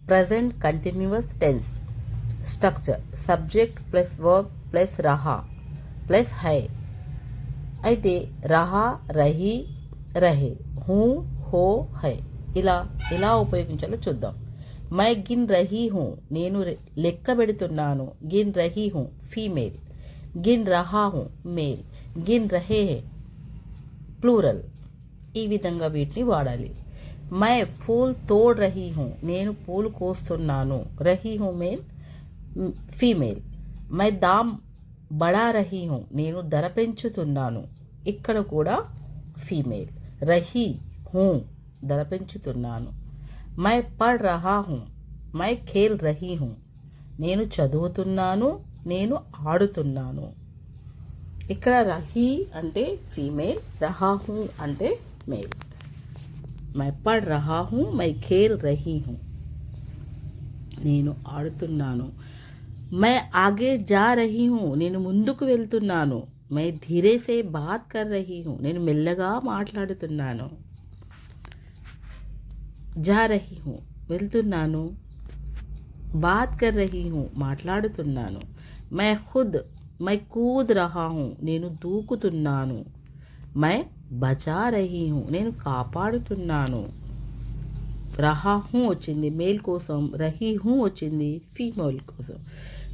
Present continuous tense structure subject plus verb plus రహా plus హై. అయితే రహా, రహి, రహే, హూ, హో, హై ఇలా ఎలా ఉపయోగించాలో చూద్దాం. మై గిన్ రహీ హూ, నేను లెక్క పెడుతున్నాను. గిన్ రహీ హూ ఫీమేల్. గిన్ రహా హూ మేల్. గిన్ రహే హే ప్లూరల్. ఈ విధంగా వీటిని వాడాలి. మై ఫూల్ తోడ్ రహీ హూ, నేను పూలు కోస్తున్నాను. రహీ హూ మేల్ ఫీమేల్. మై దామ్ బడా రహీ హూ, నేను ధర పెంచుతున్నాను. ఇక్కడ కూడా ఫీమేల్. రహీ హూ ధర పెంచుతున్నాను. మై పढ़ రహా హూ, మై ఖేల్ రహీ హూ, నేను చదువుతున్నాను, నేను ఆడుతున్నాను. ఇక్కడ రహీ అంటే ఫీమేల్, రహా హూ అంటే మేల్. మై పढ़ రహా హూ, మై ఖేల్ రహీ హూ, నేను ఆడుతున్నాను. మై ఆగే జా రహీ హూ, నేను ముందుకు వెళ్తున్నాను. మై ధీరే సే బాత్ కర్ రహీ హూ, నేను మెల్లగా మాట్లాడుతున్నాను. జా రహీ హూ వెళ్తున్నాను. బాత్ కర్ రహీ హూ మాట్లాడుతున్నాను. మై కూద్ రహా హూ, నేను దూకుతున్నాను. మై బచా రహీ హూ, నేను కాపాడుతున్నాను. రహా హూ వచ్చింది మేల్ కోసం, రహీ హూ వచ్చింది ఫీమేల్ కోసం.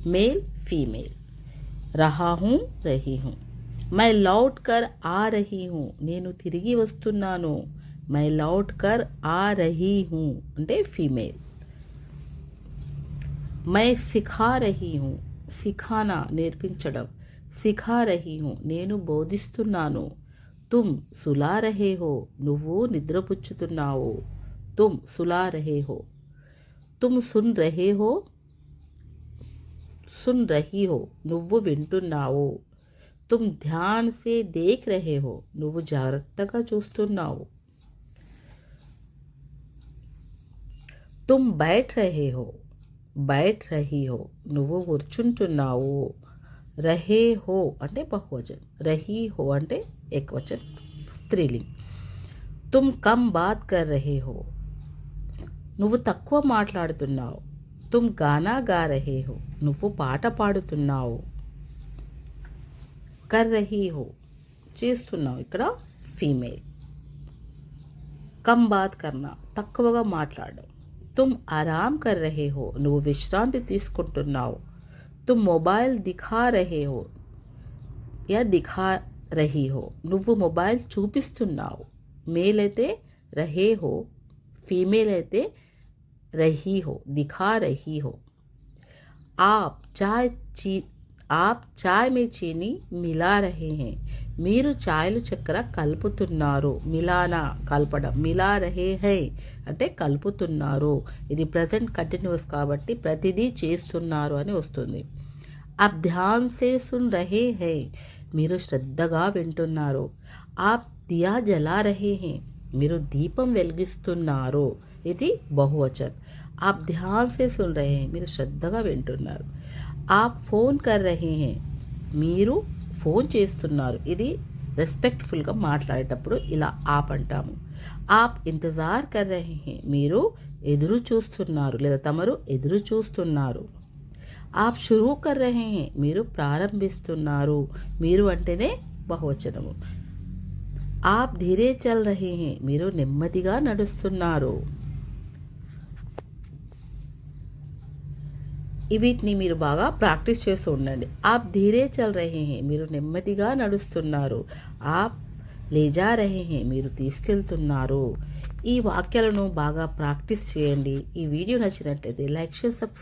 Male female. రహా హూ రహీ హూ. మై లౌట్ కర్ ఆ రహీ హూ, నేను తిరిగి వస్తున్నాను. మై లౌట్ కర్ ఆ రహీ హూ అంటే ఫీమేల్. మై సిఖా రహీ హూ, సిఖానా నేర్పించడం. సిఖా రహీ హూ నేను బోధిస్తున్నాను. తుమ్ సులా రహే హో, నువ్వు నిద్రపుచ్చుతున్నావు. తుమ్ సులా రహే హో. తుమ్ సున్ రహే హో, సున్ రహీ హో నువ్వు వింటున్నావు. తుమ్ ధ్యాన్ సే దేఖ్ రహే హో, నువ్వు జాగ్రత్తగా చూస్తున్నావు. తుమ్ బైఠ్ రహే హో, బైఠ్ రహీ హో నువ్వు కూర్చుంటున్నావు. రహే హో అంటే బహువచనం, రహీ హో అంటే ఏకవచనం స్త్రీలింగ్. తుమ్ కమ్ బాత్ కర్ రహే హో, నువ్వు తక్కువ మాట్లాడుతున్నావు. తుమ్ గానా గా రహే హో, నువ్వు పాట పాడుతున్నావు. కర్ రహీ హో చేస్తున్నావు, ఇక్కడ ఫీమేల్. కమ్ బాత్ కర్నా తక్కువగా మాట్లాడడం. తుమ్ ఆరామ్ కర్ రహే హో, నువ్వు విశ్రాంతి తీసుకుంటున్నావు. తుమ్ మొబైల్ దిఖా రహే హో యా దిఖా రహీ హో, నువ్వు మొబైల్ చూపిస్తున్నావు. మేల్ అయితే రహే హో, ఫీమేల్ అయితే రహీ హో, దిఖా రహీ హో. आप చాయ్ మే చీనీ మిలా రహే హే, మీరు ఛాయ్లు చక్కెర కలుపుతున్నారు. మిలానా కలపడం, మిలా రహే హై అంటే కలుపుతున్నారు. ఇది ప్రజెంట్ కంటిన్యూస్ కాబట్టి ప్రతిదీ చేస్తున్నారు అని వస్తుంది. ఆప్ ధ్యాన్ సే సున్ రహే హై, మీరు శ్రద్ధగా వింటున్నారు. ఆప్ దియా జలా రహే హే, మీరు దీపం వెలిగిస్తున్నారు. ఇది బహువచన్. ఆప్ ధ్యాన్ సే సున్ రహే హే, మీరు శ్రద్ధగా వింటున్నారు. ఆప్ ఫోన్ కర్ రహే హే, మీరు ఫోన్ చేస్తున్నారు. ఇది రెస్పెక్ట్ఫుల్గా మాట్లాడేటప్పుడు ఇలా ఆప్ అంటాము. ఆప్ ఇంతజార్ కర్ రహే హే, మీరు ఎదురు చూస్తున్నారు లేదా తమరు ఎదురు చూస్తున్నారు. ఆప్ షురూ కర్ రహే హే, మీరు ప్రారంభిస్తున్నారు. మీరు అంటేనే బహువచనము. ఆప్ ధీరే చల్ రహే హే, మీరు నెమ్మదిగా నడుస్తున్నారు. వీటిని మీరు బాగా ప్రాక్టీస్ చేస్తూ ఉండండి. ఆప్ ధీరే చల్ రహే హే, మీరు నెమ్మదిగా నడుస్తున్నారు. ఆప్ లేజా రహే హే, మీరు తీసుకెళ్తున్నారు. ఈ వాక్యాలను బాగా ప్రాక్టీస్ చేయండి. ఈ వీడియో నచ్చినట్లయితే లైక్, షేర్, సబ్స్క్రైబ్.